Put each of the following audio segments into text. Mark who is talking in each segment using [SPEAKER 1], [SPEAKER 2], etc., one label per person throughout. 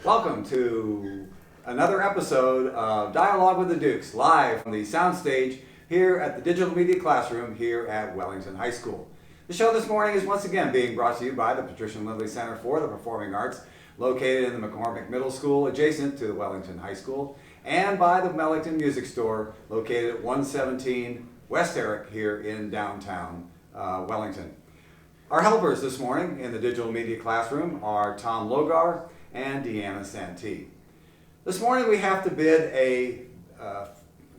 [SPEAKER 1] Welcome to another episode of Dialogue with the Dukes, live from the soundstage here at the Digital Media Classroom here at Wellington High School. The show this morning is once again being brought to you by the Patricia and Lindley Center for the Performing Arts, located in the McCormick Middle School, adjacent to the Wellington High School, and by the Wellington Music Store, located at 117 West Herrick here in downtown Wellington. Our helpers this morning in the Digital Media Classroom are Tom Logar and Deanna Santee. This morning we have to bid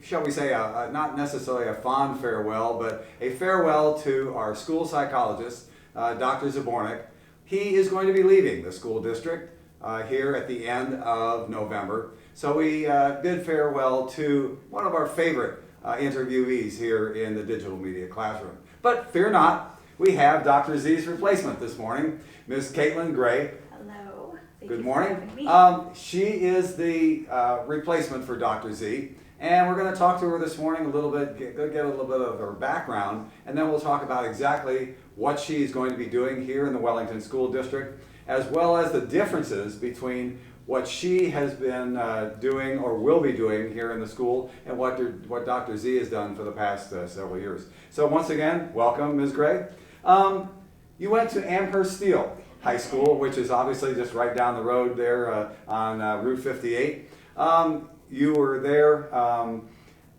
[SPEAKER 1] shall we say, not necessarily a fond farewell, but a farewell to our school psychologist, Dr. Zabornik. He is going to be leaving the school district here at the end of November. So we bid farewell to one of our favorite interviewees here in the Digital Media Classroom. But fear not, we have Dr. Z's replacement this morning, Ms. Kaitlyn Gray.
[SPEAKER 2] Hello.
[SPEAKER 1] Good morning. She is the replacement for Dr. Z, and we're going to talk to her this morning a little bit, get a little bit of her background, and then we'll talk about exactly what she's going to be doing here in the Wellington School District, as well as the differences between what she has been doing or will be doing here in the school and what Dr. Z has done for the past several years. So once again, welcome, Ms. Gray. You went to Amherst Steel High School, which is obviously just right down the road there on Route 58. You were there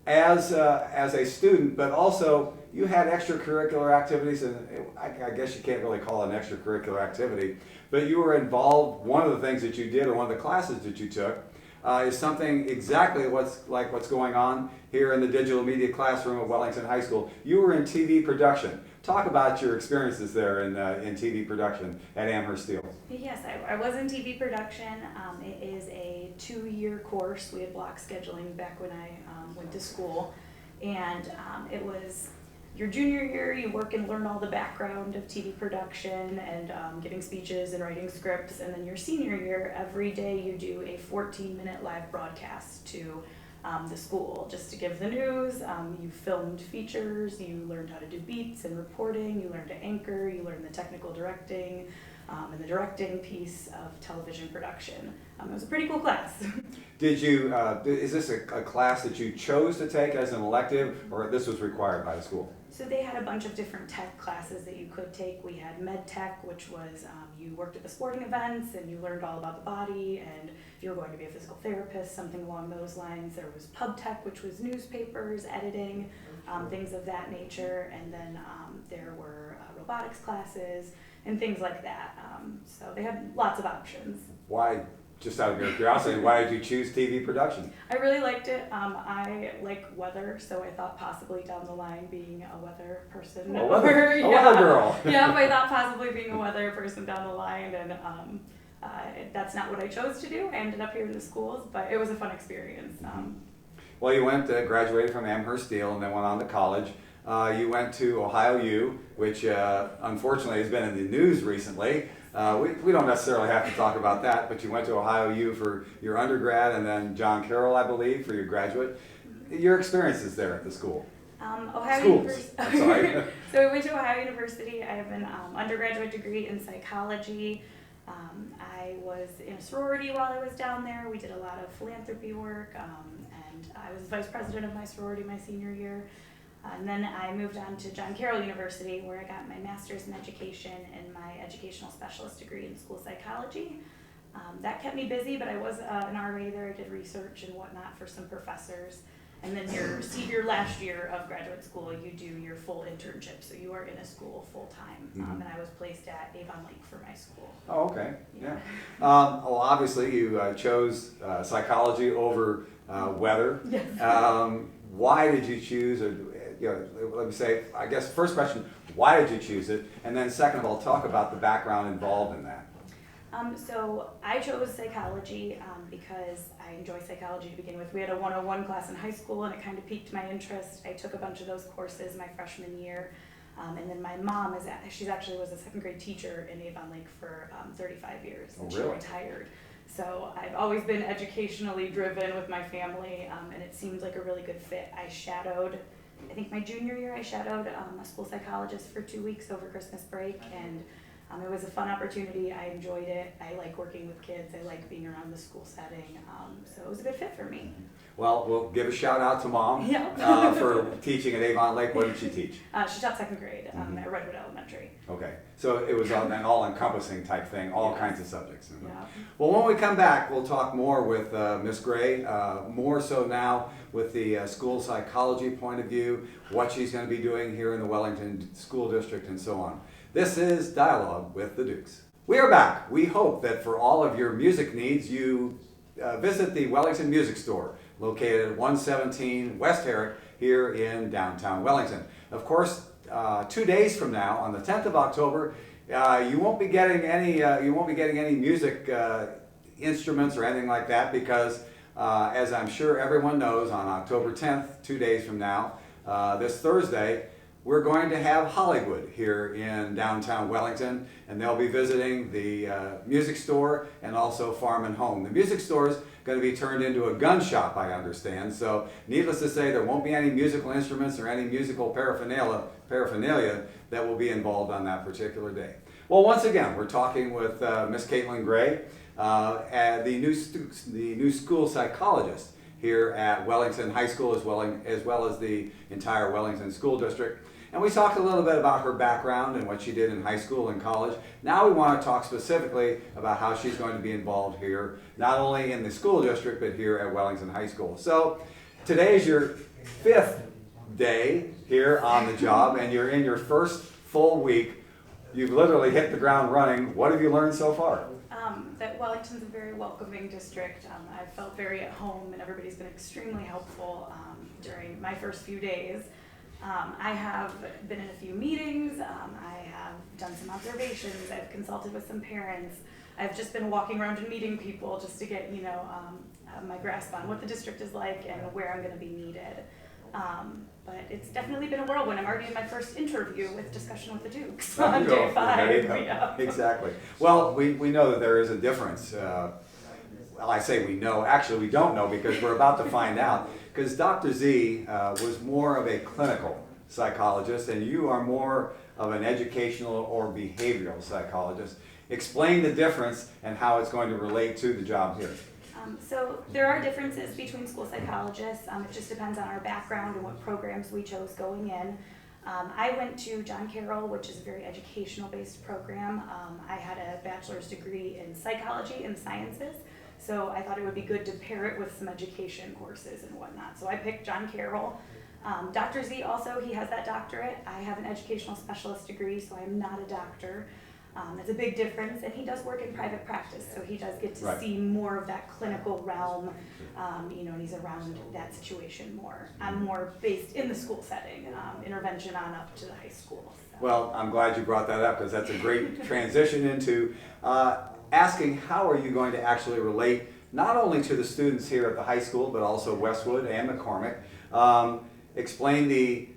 [SPEAKER 1] as a student, but also you had extracurricular activities, and I guess you can't really call it an extracurricular activity, but you were involved. One of the things that you did, or one of the classes that you took, is something exactly what's going on here in the Digital Media Classroom at Wellington High School. You were in TV production. Talk about your experiences there in TV production at Amherst Steel.
[SPEAKER 2] Yes, I was in TV production. It is a 2-year course. We had block scheduling back when I went to school. And it was your junior year, you work and learn all the background of TV production and giving speeches and writing scripts. And then your senior year, every day you do a 14-minute live broadcast to the school just to give the news. You filmed features, you learned how to do beats and reporting, you learned to anchor, you learned the technical directing and the directing piece of television production. It was a pretty cool class.
[SPEAKER 1] Did you, is this a class that you chose to take as an elective, or this was required by the school?
[SPEAKER 2] So they had a bunch of different tech classes that you could take. We had med tech, which was you worked at the sporting events and you learned all about the body, and if you were going to be a physical therapist, something along those lines. There was pub tech, which was newspapers, editing, things of that nature, and then there were robotics classes and things like that. So they had lots of options.
[SPEAKER 1] Why? Just out of your curiosity, why did you choose TV production?
[SPEAKER 2] I really liked it. I like weather, so I thought possibly down the line being a weather person.
[SPEAKER 1] A weather girl.
[SPEAKER 2] Yeah, I thought possibly being a weather person down the line, and that's not what I chose to do. I ended up here in the schools, but it was a fun experience.
[SPEAKER 1] Well, you graduated from Amherst Steel and then went on to college. You went to Ohio U, which unfortunately has been in the news recently. We don't necessarily have to talk about that, but you went to Ohio U for your undergrad and then John Carroll, I believe, for your graduate. Your experiences there at the school?
[SPEAKER 2] Ohio
[SPEAKER 1] Schools. I'm sorry.
[SPEAKER 2] So I went to Ohio University. I have an undergraduate degree in psychology. I was in a sorority while I was down there. We did a lot of philanthropy work, and I was vice president of my sorority my senior year. And then I moved on to John Carroll University, where I got my master's in education and my educational specialist degree in school psychology. That kept me busy, but I was an RA there. I did research and whatnot for some professors. And then your last year of graduate school, you do your full internship, so you are in a school full time. And I was placed at Avon Lake for my school.
[SPEAKER 1] Oh, okay. Yeah. Well, obviously you chose psychology over weather.
[SPEAKER 2] Yes.
[SPEAKER 1] Why did you choose, or let me say, I guess first question, why did you choose it? And then second of all, talk about the background involved in that.
[SPEAKER 2] So I chose psychology because I enjoy psychology to begin with. We had a 101 class in high school, and it kind of piqued my interest. I took a bunch of those courses my freshman year. And then my mom she actually was a second grade teacher in Avon Lake for 35 years, and she retired. So I've always been educationally driven with my family, and it seemed like a really good fit. I think my junior year I shadowed a school psychologist for 2 weeks over Christmas break, and It was a fun opportunity. I enjoyed it. I like working with kids. I like being around the school setting. So it was a good fit for me.
[SPEAKER 1] Well, we'll give a shout out to Mom
[SPEAKER 2] Yeah.
[SPEAKER 1] for teaching at Avon Lake. What did she teach?
[SPEAKER 2] She taught second grade at Redwood Elementary.
[SPEAKER 1] Okay, so it was an all-encompassing type thing, all
[SPEAKER 2] Yes.
[SPEAKER 1] kinds of subjects.
[SPEAKER 2] Yeah.
[SPEAKER 1] Well, when we come back, we'll talk more with Miss Gray, more so now with the school psychology point of view, what she's going to be doing here in the Wellington School District and so on. This is Dialogue with the Dukes. We are back. We hope that for all of your music needs, you visit the Wellington Music Store, located at 117 West Herrick here in downtown Wellington. Of course, 2 days from now, on the 10th of October, you won't be getting any music instruments or anything like that because, as I'm sure everyone knows, on October 10th, 2 days from now, this Thursday, we're going to have Hollywood here in downtown Wellington, and they'll be visiting the music store and also Farm and Home. The music store is going to be turned into a gun shop, I understand, so needless to say, there won't be any musical instruments or any musical paraphernalia that will be involved on that particular day. Well, once again, we're talking with Miss Kaitlyn Gray, the new school psychologist here at Wellington High School as well as the entire Wellington School District. And we talked a little bit about her background and what she did in high school and college. Now we want to talk specifically about how she's going to be involved here, not only in the school district, but here at Wellington High School. So today is your 5th day here on the job, and you're in your first full week. You've literally hit the ground running. What have you learned so far?
[SPEAKER 2] That Wellington's a very welcoming district. I felt very at home, and everybody's been extremely helpful during my first few days. I have been in a few meetings, I have done some observations, I've consulted with some parents, I've just been walking around and meeting people just to get, my grasp on what the district is like and where I'm going to be needed. But it's definitely been a whirlwind. I'm already in my first interview with discussion with the Dukes on day 5. Yeah.
[SPEAKER 1] Exactly. Well, we know that there is a difference. Well, I say we know. Actually, we don't know because we're about to find out. Because Dr. Z was more of a clinical psychologist, and you are more of an educational or behavioral psychologist. Explain the difference and how it's going to relate to the job here.
[SPEAKER 2] So there are differences between school psychologists. It just depends on our background and what programs we chose going in. I went to John Carroll, which is a very educational-based program. I had a bachelor's degree in psychology and sciences, so I thought it would be good to pair it with some education courses and whatnot. So I picked John Carroll. Dr. Z also, he has that doctorate. I have an educational specialist degree, so I am not a doctor. It's a big difference, and he does work in private practice, so he does get to see more of that clinical realm, and he's around that situation more. I'm more based in the school setting, intervention on up to the high school. So.
[SPEAKER 1] Well, I'm glad you brought that up because that's a great transition into asking how are you going to actually relate not only to the students here at the high school, but also Westwood and McCormick. Explain the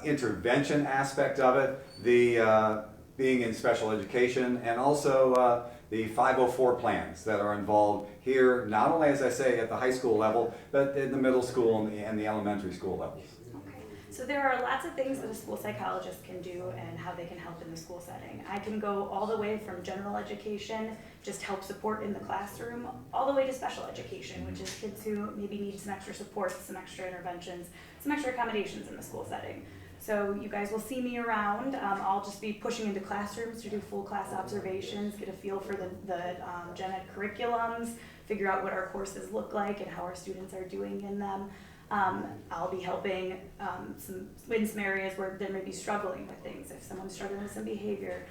[SPEAKER 1] intervention aspect of it, the being in special education, and also the 504 plans that are involved here, not only, as I say, at the high school level, but in the middle school and the elementary school levels.
[SPEAKER 2] Okay. So there are lots of things that a school psychologist can do and how they can help in the school setting. I can go all the way from general education, just help support in the classroom, all the way to special education, which is kids who maybe need some extra support, some extra interventions, some extra accommodations in the school setting. So you guys will see me around. I'll just be pushing into classrooms to do full class observations, get a feel for the gen ed curriculums, figure out what our courses look like and how our students are doing in them. I'll be helping in some areas where they may be struggling with things. If someone's struggling with some behavior,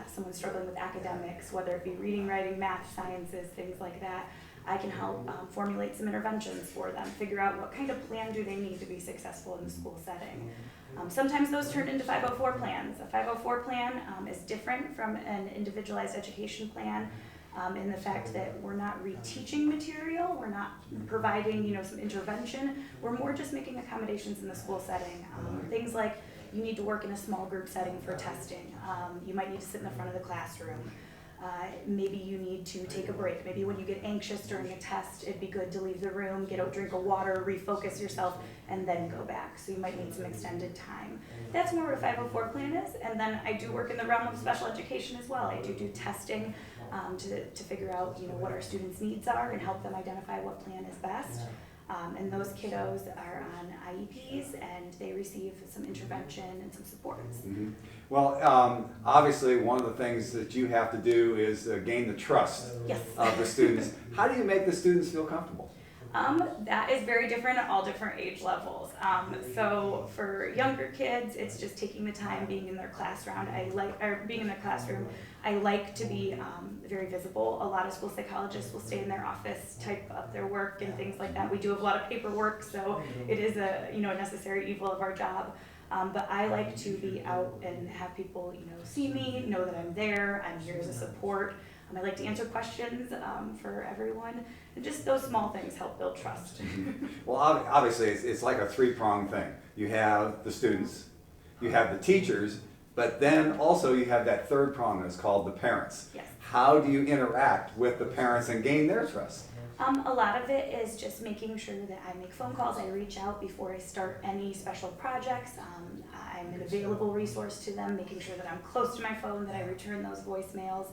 [SPEAKER 2] someone's struggling with academics, whether it be reading, writing, math, sciences, things like that, I can help formulate some interventions for them, figure out what kind of plan do they need to be successful in the school setting. Sometimes those turn into 504 plans. A 504 plan is different from an individualized education plan in the fact that we're not reteaching material, we're not providing some intervention, we're more just making accommodations in the school setting. Things like you need to work in a small group setting for testing, you might need to sit in the front of the classroom. Maybe you need to take a break. Maybe when you get anxious during a test, it'd be good to leave the room, get a drink of water, refocus yourself, and then go back. So you might need some extended time. That's more what a 504 plan is. And then I do work in the realm of special education as well. I do testing to figure out what our students' needs are and help them identify what plan is best. And those kiddos are on IEPs and they receive some intervention and some supports.
[SPEAKER 1] Mm-hmm. Well, obviously one of the things that you have to do is gain the trust of the students. How do you make the students feel comfortable?
[SPEAKER 2] That is very different at all different age levels. So for younger kids, it's just taking the time being in their classroom. I like to be very visible. A lot of school psychologists will stay in their office, type up their work and things like that. We do have a lot of paperwork, so it is a necessary evil of our job. But I like to be out and have people see me, know that I'm there, I'm here as a support. I like to answer questions for everyone. And just those small things help build trust.
[SPEAKER 1] Well, obviously, it's like a three-pronged thing. You have the students, you have the teachers, but then also you have that third prong that's called the parents.
[SPEAKER 2] Yes.
[SPEAKER 1] How do you interact with the parents and gain their trust?
[SPEAKER 2] A lot of it is just making sure that I make phone calls, I reach out before I start any special projects. I'm an available resource to them, making sure that I'm close to my phone, that I return those voicemails.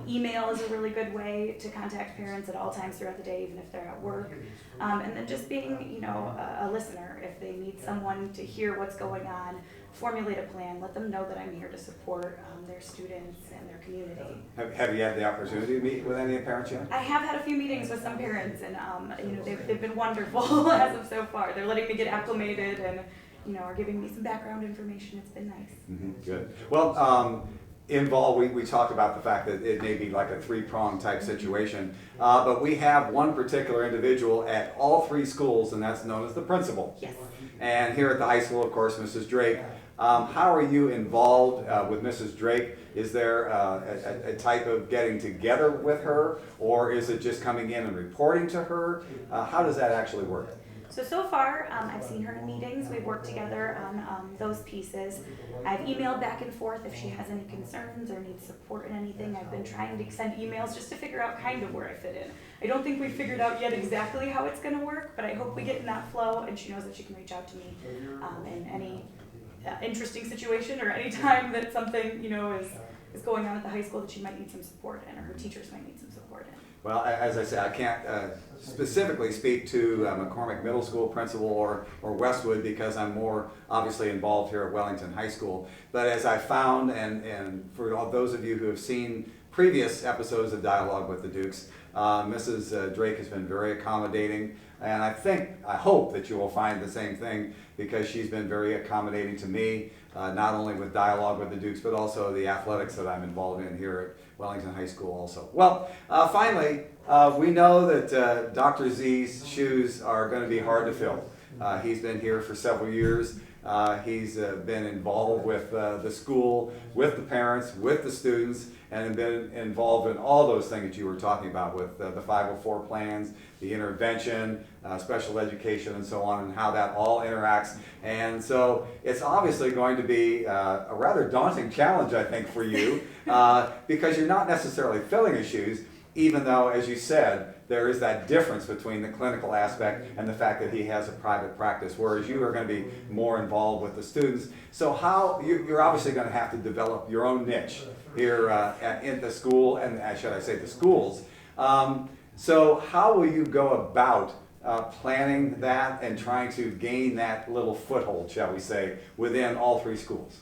[SPEAKER 2] Email is a really good way to contact parents at all times throughout the day, even if they're at work. And then just being, a listener. If they need someone to hear what's going on, formulate a plan, let them know that I'm here to support their students and their community.
[SPEAKER 1] Have you had the opportunity to meet with any of the parents yet?
[SPEAKER 2] I have had a few meetings with some parents, and they've been wonderful as of so far. They're letting me get acclimated and are giving me some background information. It's been nice.
[SPEAKER 1] Mm-hmm. Good. Well, we talked about the fact that it may be like a three-pronged type situation, but we have one particular individual at all three schools, and that's known as the principal.
[SPEAKER 2] Yes.
[SPEAKER 1] And here at the high school, of course, Mrs. Drake. How are you involved with Mrs. Drake? Is there a type of getting together with her, or is it just coming in and reporting to her? How does that actually work?
[SPEAKER 2] So far, I've seen her in meetings. We've worked together on those pieces. I've emailed back and forth if she has any concerns or needs support in anything. I've been trying to send emails just to figure out kind of where I fit in. I don't think we've figured out yet exactly how it's going to work, but I hope we get in that flow and she knows that she can reach out to me in any interesting situation or any time that something is going on at the high school that she might need some support in, or her teachers might need some support in.
[SPEAKER 1] Well, as I said, I can't specifically speak to McCormick Middle School principal or Westwood because I'm more obviously involved here at Wellington High School. But as I found, and for all those of you who have seen previous episodes of Dialogue with the Dukes, Mrs. Drake has been very accommodating, and I hope that you will find the same thing because she's been very accommodating to me, not only with Dialogue with the Dukes, but also the athletics that I'm involved in here at Wellington High School also. Well, finally, we know that Dr. Z's shoes are going to be hard to fill. He's been here for several years. He's been involved with the school, with the parents, with the students, and been involved in all those things that you were talking about with the 504 plans, the intervention, special education, and so on, and how that all interacts. And so it's obviously going to be a rather daunting challenge, I think, for you, because you're not necessarily filling his shoes, even though, as you said, there is that difference between the clinical aspect and the fact that he has a private practice, whereas you are going to be more involved with the students. So you're obviously going to have to develop your own niche here in the school, and should I say the schools. So how will you go about planning that and trying to gain that little foothold, shall we say, within all three schools?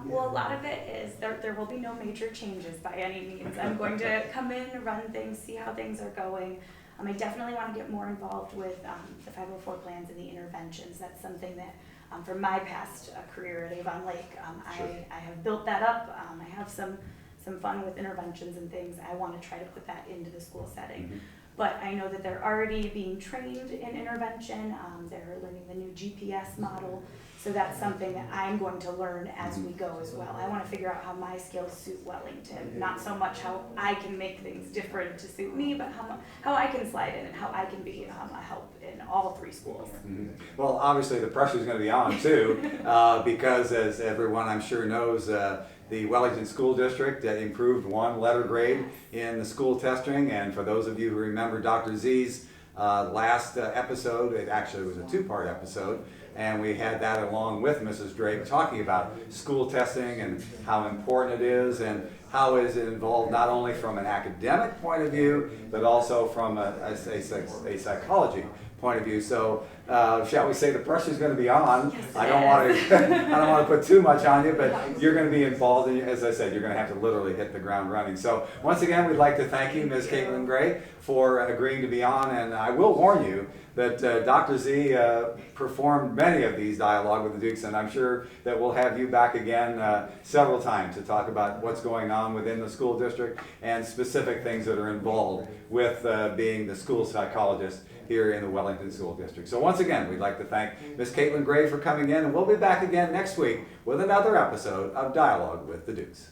[SPEAKER 2] Well, a lot of it is there will be no major changes by any means. I'm going to come in, run things, see how things are going. I definitely want to get more involved with the 504 plans and the interventions. That's something that from my past career at Avon Lake,
[SPEAKER 1] Sure.
[SPEAKER 2] I have built that up. I have some fun with interventions and things. I want to try to put that into the school setting.
[SPEAKER 1] Mm-hmm.
[SPEAKER 2] But I know that they're already being trained in intervention. They're learning the new GPS model. So that's something that I'm going to learn as we go as well. I want to figure out how my skills suit Wellington, not so much how I can make things different to suit me, but how I can slide in and how I can be a help in all 3 schools.
[SPEAKER 1] Mm-hmm. Well, obviously the pressure is going to be on too, because as everyone I'm sure knows, the Wellington School District improved 1 letter grade in the school testing, and for those of you who remember Dr. Z's last episode, it actually was a 2-part episode, and we had that along with Mrs. Drake talking about school testing and how important it is and how is it involved not only from an academic point of view, but also from a psychology point of view. So shall we say the pressure's going to be on.
[SPEAKER 2] Yes,
[SPEAKER 1] I don't want to I don't want to put too much on you, but you're going to be involved, and as I said, you're going to have to literally hit the ground running. So once again, we'd like to thank you, Ms. Kaitlyn Gray, for agreeing to be on, and I will warn you that Dr. Z performed many of these dialogue with the Dukes, and I'm sure that we'll have you back again several times to talk about what's going on within the school district and specific things that are involved with being the school psychologist here in the Wellington School District. So once again, we'd like to thank Ms. Kaitlyn Gray for coming in, and we'll be back again next week with another episode of Dialogue with the Dukes.